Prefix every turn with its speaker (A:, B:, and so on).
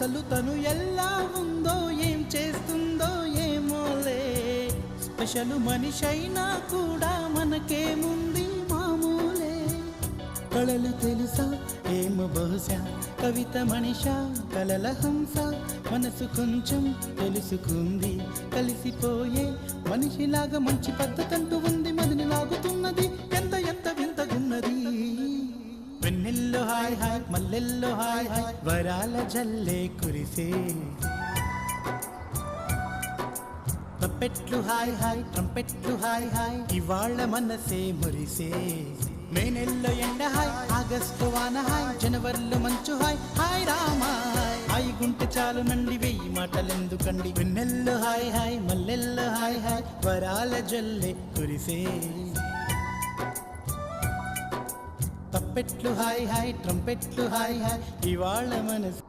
A: అసలు తను ఎలా ఉందో ఏం చేస్తుందో ఏమోలే, స్పెషల్ మనిషైనా కూడా మనకేముంది మామూలే. కళలు తెలుసా ఏమో బహుశా, కవిత మనిషా కలల హంస, మనసు కొంచెం తెలుసుకుంది కలిసిపోయే మనిషిలాగా, మంచి పద్ధతంటూ ఉంది మదిని లాగుతున్నది, ఎంత ఎంత వింతగున్నది. వెన్నెల్లో హాయ్ హాయ్ మల్లెల్లో హాయ్ హాయ్, వరాల జల్లే కురిసే. ట్రంపెట్లు హాయ్ హాయ్ ట్రంపెట్లు హాయ్ హాయ్, ఇవాళ మనసే మురిసే. మే నెలలో ఎండ హాయ్, ఆగస్టు వాన హాయ్, జనవరిలో మంచు హాయ్, హాయ్ రామా హాయ్ గుంటె చాలు నండి వెయ్యి మాటలెందుకండి. వెన్నెల్లో హాయ్ హాయ్ మల్లెల్లో హాయ్ హాయ్, వరాల జల్లే కురిసే. ట్రంపెట్లు హాయ్ హాయ్ ట్రంపెట్లు హాయ్ హాయ్, ఇవాళ మనసు